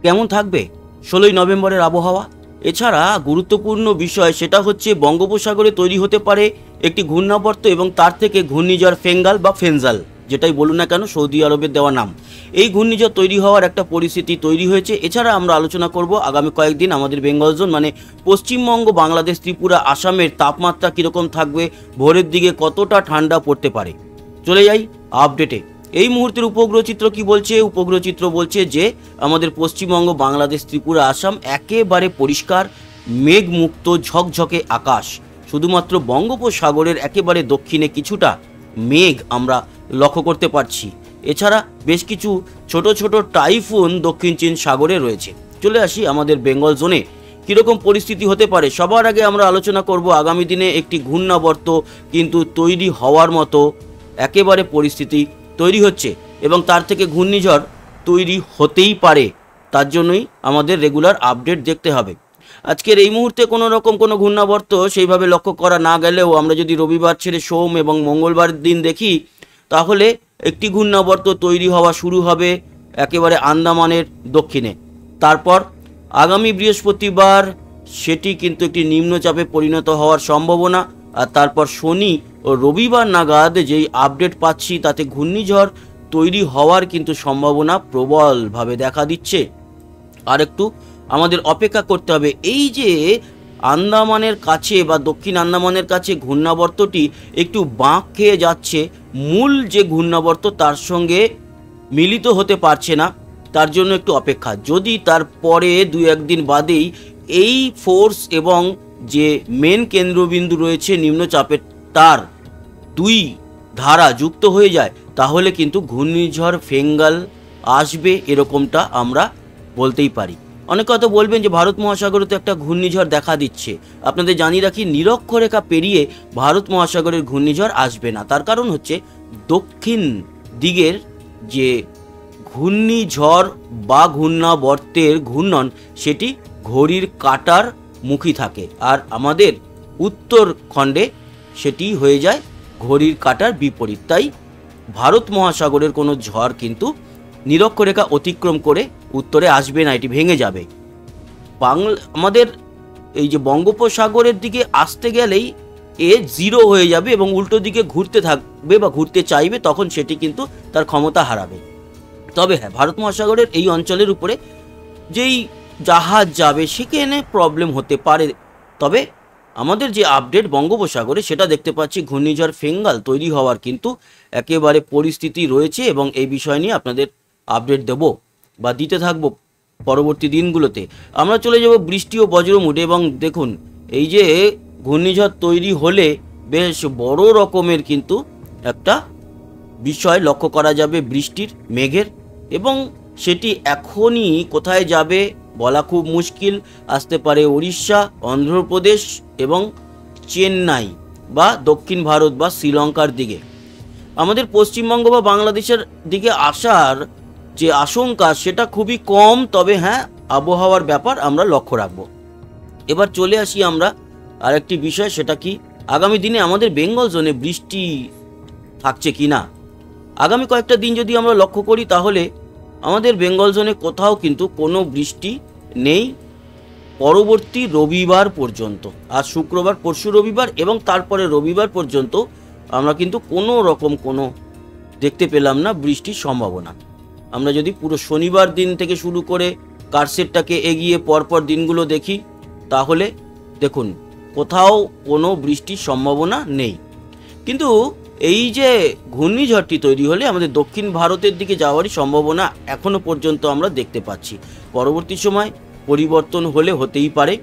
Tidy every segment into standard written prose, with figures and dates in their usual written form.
কেমন থাকবে 16ই নভেম্বরের আবহাওয়া। এছাড়া গুরুত্বপূর্ণ বিষয় সেটা হচ্ছে বঙ্গোপসাগরে তৈরি হতে পারে একটি ঘূর্ণাবর্ত এবং তার থেকে ঘূর্ণিঝড় ফেঙ্গাল বা ফেনজাল, যেটাই বলুন না কেন, সৌদি আরবের দেওয়া নাম। এই ঘূর্ণিঝড় তৈরি হওয়ার একটা পরিস্থিতি তৈরি হয়েছে। এছাড়া আমরা আলোচনা করব আগামী কয়েকদিন আমাদের বেঙ্গল জোন মানে পশ্চিমবঙ্গ, বাংলাদেশ, ত্রিপুরা, আসামের তাপমাত্রা কীরকম থাকবে, ভোরের দিকে কতটা ঠান্ডা পড়তে পারে। চলে যাই আপডেটে। এই মুহূর্তের উপগ্রহ চিত্র কি বলছে? উপগ্রহ চিত্র বলছে যে আমাদের পশ্চিমবঙ্গ, বাংলাদেশ, ত্রিপুরা, আসাম একেবারে পরিষ্কার, মেঘমুক্ত, ঝকঝকে আকাশ। শুধুমাত্র বঙ্গোপসাগরের একেবারে দক্ষিণে কিছুটা মেঘ আমরা লক্ষ্য করতে পারছি। এছাড়া বেশ কিছু ছোট ছোট টাইফুন দক্ষিণ চীন সাগরে রয়েছে। চলে আসি আমাদের বেঙ্গল জোনে কীরকম পরিস্থিতি হতে পারে। সবার আগে আমরা আলোচনা করব আগামী দিনে একটি ঘূর্ণাবর্ত কিন্তু তৈরি হওয়ার মতো একেবারে পরিস্থিতি তৈরি হচ্ছে এবং তার থেকে ঘূর্ণিঝড় তৈরি হতেই পারে। তার জন্যই আমাদের রেগুলার আপডেট দেখতে হবে। আজকের এই মুহূর্তে কোনো রকম কোনো ঘূর্ণাবর্ত সেইভাবে লক্ষ্য করা না গেলেও আমরা যদি রবিবার ছেড়ে সোম এবং মঙ্গলবার দিন দেখি, তাহলে একটি ঘূর্ণাবর্ত তৈরি হওয়া শুরু হবে একেবারে আন্দামানের দক্ষিণে। তারপর আগামী বৃহস্পতিবার সেটি কিন্তু একটি নিম্নচাপে পরিণত হওয়ার সম্ভাবনা। আর তারপর শনি ও রবিবার নাগাদ যেই আপডেট পাচ্ছি তাতে ঘূর্ণিঝড় তৈরি হওয়ার কিন্তু সম্ভাবনা প্রবলভাবে দেখা দিচ্ছে। আর একটু আমাদের অপেক্ষা করতে হবে। এই যে আন্দামানের কাছে বা দক্ষিণ আন্দামানের কাছে ঘূর্ণাবর্তটি একটু বাঁক খেয়ে যাচ্ছে, মূল যে ঘূর্ণাবর্ত তার সঙ্গে মিলিত হতে পারছে না, তার জন্য একটু অপেক্ষা। যদি তারপরে 2-1 দিন বাদেই এই ফোর্স এবং যে মেন কেন্দ্রবিন্দু রয়েছে নিম্নচাপের তার 2 ধারা যুক্ত হয়ে যায়, তাহলে কিন্তু ঘূর্ণিঝড় ফেঙ্গাল আসবে, এরকমটা আমরা বলতেই পারি। অনেক কথা বলবেন যে ভারত মহাসাগরে তো একটা ঘূর্ণিঝড় দেখা দিচ্ছে। আপনাদের জানিয়ে রাখি, নিরক্ষরেখা পেরিয়ে ভারত মহাসাগরের ঘূর্ণিঝড় আসবে না। তার কারণ হচ্ছে দক্ষিণ দিকের যে ঘূর্ণিঝড় বা ঘূর্ণাবর্তের ঘূর্ণন সেটি ঘড়ির কাঁটার মুখী থাকে, আর আমাদের উত্তর খণ্ডে সেটি হয়ে যায় ঘড়ির কাঁটার বিপরীত। তাই ভারত মহাসাগরের কোনো ঝড় কিন্তু নিরক্ষরেখা অতিক্রম করে উত্তরে আসবে না, এটি ভেঙে যাবে। আমাদের এই যে বঙ্গোপসাগরের দিকে আসতে গেলেই এ 0 হয়ে যাবে এবং উল্টো দিকে ঘুরতে থাকবে বা ঘুরতে চাইবে, তখন সেটি কিন্তু তার ক্ষমতা হারাবে। তবে হ্যাঁ, ভারত মহাসাগরের এই অঞ্চলের উপরে যেই জাহাজ যাবে সেখানে প্রবলেম হতে পারে। তবে আমাদের যে আপডেট বঙ্গোপসাগরে সেটা দেখতে পাচ্ছি ঘূর্ণিঝড় ফেঙ্গাল তৈরি হওয়ার কিন্তু একেবারে পরিস্থিতি রয়েছে এবং এই বিষয় নিয়ে আপনাদের আপডেট দেব বা দিতে থাকবো পরবর্তী দিনগুলোতে। আমরা চলে যাব বৃষ্টি ও বজ্র মুডে এবং দেখুন এই যে ঘূর্ণিঝড় তৈরি হলে বেশ বড় রকমের কিন্তু একটা বিষয় লক্ষ্য করা যাবে বৃষ্টির, মেঘের, এবং সেটি এখনই কোথায় যাবে বলা খুব মুশকিল। আসতে পারে উড়িষ্যা, অন্ধ্রপ্রদেশ এবং চেন্নাই বা দক্ষিণ ভারত বা শ্রীলঙ্কার দিকে। আমাদের পশ্চিমবঙ্গ বা বাংলাদেশের দিকে আসার যে আশঙ্কা সেটা খুবই কম, তবে হ্যাঁ আবহাওয়ার ব্যাপার আমরা লক্ষ্য রাখব। এবার চলে আসি আমরা আরেকটি বিষয়, সেটা কি আগামী দিনে আমাদের বেঙ্গল জোনে বৃষ্টি থাকছে কি না। আগামী কয়েকটা দিন যদি আমরা লক্ষ্য করি তাহলে আমাদের বেঙ্গল জোনে কোথাও কিন্তু কোনো বৃষ্টি নেই পরবর্তী রবিবার পর্যন্ত। আজ শুক্রবার, পরশু রবিবার এবং তারপরে রবিবার পর্যন্ত আমরা কিন্তু কোনো রকম কোনো দেখতে পেলাম না বৃষ্টির সম্ভাবনা। আমরা যদি পুরো শনিবার দিন থেকে শুরু করে কারসেটটাকে এগিয়ে পরপর দিনগুলো দেখি তাহলে দেখুন কোথাও কোনো বৃষ্টির সম্ভাবনা নেই। কিন্তু এই যে ঘূর্ণিঝড়টি তৈরি হলে আমাদের দক্ষিণ ভারতের দিকে যাওয়ারই সম্ভাবনা এখনো পর্যন্ত আমরা দেখতে পাচ্ছি। পরবর্তী সময় পরিবর্তন হলে হতেই পারে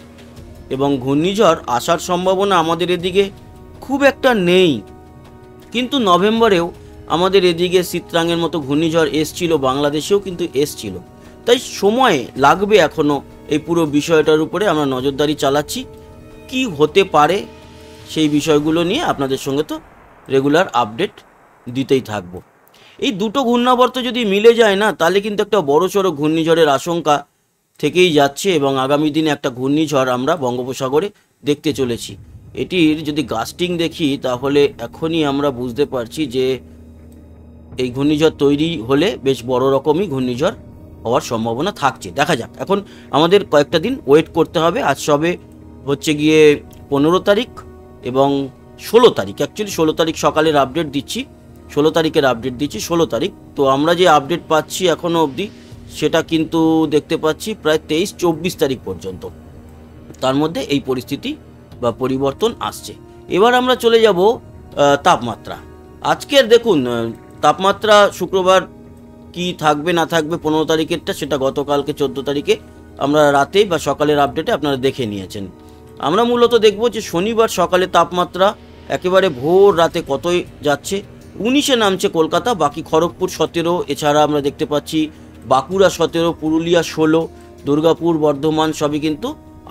এবং ঘূর্ণিঝড় আসার সম্ভাবনা আমাদের এদিকে খুব একটা নেই। কিন্তু নভেম্বরেও আমাদের এদিকে চিত্রাঙ্গের মতো ঘূর্ণিঝড় এসছিল, বাংলাদেশেও কিন্তু এসছিল। তাই সময় লাগবে এখনও এই পুরো বিষয়টার উপরে আমরা নজরদারি চালাচ্ছি। কি হতে পারে সেই বিষয়গুলো নিয়ে আপনাদের সঙ্গে তো রেগুলার আপডেট দিতেই থাকবো। এই দুটো ঘূর্ণাবর্ত যদি মিলে যায় না, তাহলে কিন্তু একটা বড়সড় ঘূর্ণিঝড়ের আশঙ্কা থেকেই যাচ্ছে এবং আগামী দিনে একটা ঘূর্ণিঝড় আমরা বঙ্গোপসাগরে দেখতে চলেছি। এটির যদি গাস্টিং দেখি তাহলে এখনই আমরা বুঝতে পারছি যে এই ঘূর্ণিঝড় তৈরি হলে বেশ বড় রকমই ঘূর্ণিঝড় হওয়ার সম্ভাবনা থাকছে। দেখা যাক, এখন আমাদের কয়েকটা দিন ওয়েট করতে হবে। আজ সবে হচ্ছে গিয়ে 15 তারিখ এবং 16 তারিখ, অ্যাকচুয়ালি 16 তারিখ সকালের আপডেট দিচ্ছি, 16 তারিখের আপডেট দিচ্ছি, 16 তারিখ। তো আমরা যে আপডেট পাচ্ছি এখনও অবধি সেটা কিন্তু দেখতে পাচ্ছি প্রায় 23-24 তারিখ পর্যন্ত, তার মধ্যে এই পরিস্থিতি বা পরিবর্তন আসছে। এবার আমরা চলে যাব তাপমাত্রা। আজকের দেখুন তাপমাত্রা শুক্রবার কি থাকবে না থাকবে 15 তারিখেরটা, সেটা গতকালকে 14 তারিখে আমরা রাতে বা সকালের আপডেটে আপনারা দেখে নিয়েছেন। আমরা মূলত দেখব যে শনিবার সকালে তাপমাত্রা একেবারে ভোর রাতে কতই যাচ্ছে। 19-এ নামছে কলকাতা, বাকি খড়গপুর 17, এছাড়া আমরা দেখতে পাচ্ছি বাঁকুড়া 17, পুরুলিয়া 16, দুর্গাপুর বর্ধমান সবই কিন্তু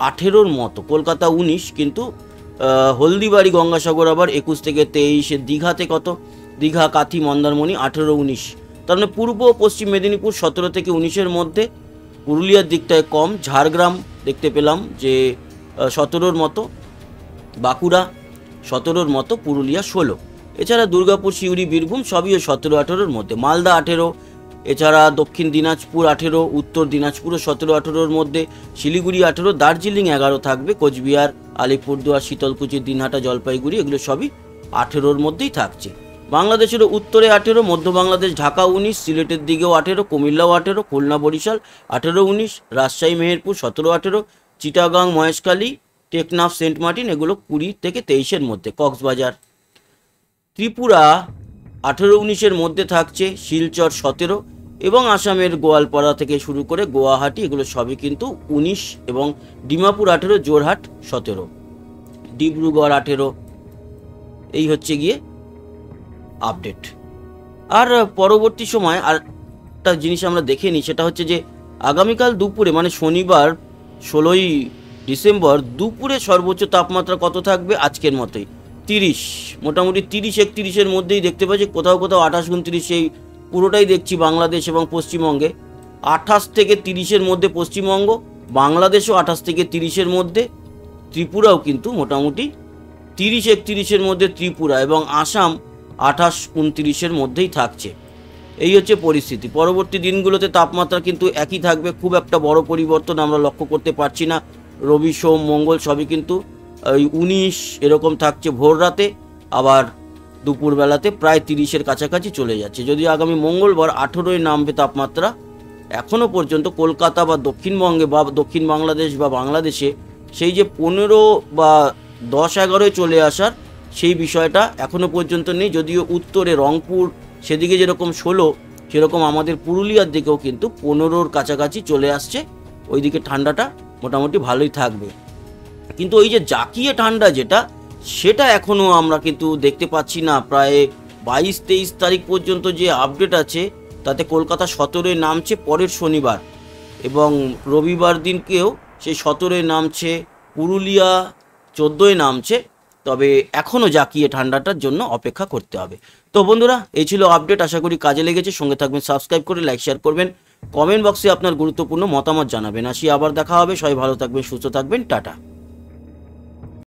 18-র মতো। কলকাতা 19, কিন্তু হলদিবাড়ি গঙ্গাসাগর আবার 21 থেকে 23, দীঘাতে কত, দীঘা কাথি মন্দারমণি 18-19। তার মানে পূর্ব পশ্চিম মেদিনীপুর 17 থেকে 19-এর মধ্যে, পুরুলিয়ার দিকটায় কম, ঝাড়গ্রাম দেখতে পেলাম যে 17-র মতো, বাঁকুড়া 17-র মতো, পুরুলিয়া 16, এছাড়া দুর্গাপুর সিউড়ি বীরভূম সবই 17-18-র মধ্যে, মালদা 18, এছাড়া দক্ষিণ দিনাজপুর 18, উত্তর দিনাজপুরও 17-18-র মধ্যে, শিলিগুড়ি 18, দার্জিলিং 11 থাকবে, কোচবিহার আলিপুরদুয়ার শীতলকুচি দিনহাটা জলপাইগুড়ি এগুলো সবই 18-র মধ্যেই থাকছে। বাংলাদেশেরও উত্তরে 18, মধ্য বাংলাদেশ ঢাকা 19, সিলেটের দিকেও 18, কুমিল্লাও 18, খুলনা বরিশাল 18-19, রাজশাহী মেহেরপুর 17-18, চিটাগাং মহেশখালী টেকনাফ সেন্ট মার্টিন এগুলো 20 থেকে 23-এর মধ্যে, কক্সবাজার। ত্রিপুরা 18-19-এর মধ্যে থাকছে, শিলচর 17, এবং আসামের গোয়ালপাড়া থেকে শুরু করে গুয়াহাটি এগুলো সবই কিন্তু 19, এবং ডিমাপুর 18, জোরহাট 17, ডিব্রুগড় 18। এই হচ্ছে গিয়ে আপডেট। আর পরবর্তী সময় আর একটা জিনিস আমরা দেখে নিই, সেটা হচ্ছে যে আগামীকাল দুপুরে মানে শনিবার 16ই ডিসেম্বর দুপুরে সর্বোচ্চ তাপমাত্রা কত থাকবে, আজকের মতোই 30, মোটামুটি 30-31-এর মধ্যেই দেখতে পাচ্ছি, কোথাও কোথাও 28-29, এই পুরোটাই দেখছি বাংলাদেশ এবং পশ্চিমবঙ্গে। 28 থেকে 30-এর মধ্যে পশ্চিমবঙ্গ, বাংলাদেশও 28 থেকে 30-এর মধ্যে, ত্রিপুরাও কিন্তু মোটামুটি 30-31-এর মধ্যে ত্রিপুরা, এবং আসাম 28-29-এর মধ্যেই থাকছে। এই হচ্ছে পরিস্থিতি। পরবর্তী দিনগুলোতে তাপমাত্রা কিন্তু একই থাকবে, খুব একটা বড় পরিবর্তন আমরা লক্ষ্য করতে পারছি না। রবি সোম মঙ্গল সবই কিন্তু 19 এরকম থাকছে ভোর রাতে, আবার দুপুরবেলাতে প্রায় 30-এর কাছাকাছি চলে যাচ্ছে। যদিও আগামী মঙ্গলবার 18-ই নামবে তাপমাত্রা, এখনও পর্যন্ত কলকাতা বা দক্ষিণবঙ্গে বা দক্ষিণ বাংলাদেশ বা বাংলাদেশে সেই যে 15 বা 10-11-এ চলে আসার সেই বিষয়টা এখনও পর্যন্ত নেই। যদিও উত্তরে রংপুর সেদিকে যেরকম 16, সেরকম আমাদের পুরুলিয়ার দিকেও কিন্তু 15-র কাছাকাছি চলে আসছে। ওইদিকে ঠান্ডাটা মোটামুটি ভালোই থাকবে, কিন্তু ওই যে জাকিয়ে ঠান্ডা যেটা, সেটা এখনও আমরা কিন্তু দেখতে পাচ্ছি না। প্রায় 22-23 তারিখ পর্যন্ত যে আপডেট আছে তাতে কলকাতা 17-এ নামছে পরের শনিবার, এবং রবিবার দিনকেও সেই 17-এ নামছে, পুরুলিয়া 14-এ নামছে। তবে এখনও জাকিয়ে ঠান্ডাটার জন্য অপেক্ষা করতে হবে। তো বন্ধুরা, এই ছিল আপডেট, আশা করি কাজে লেগেছে। সঙ্গে থাকবেন, সাবস্ক্রাইব করে লাইক শেয়ার করবেন, কমেন্ট বক্সে আপনার গুরুত্বপূর্ণ মতামত জানাবেন। আসি আবার দেখা হবে, সবাই ভালো থাকবেন, সুস্থ থাকবেন, টাটা।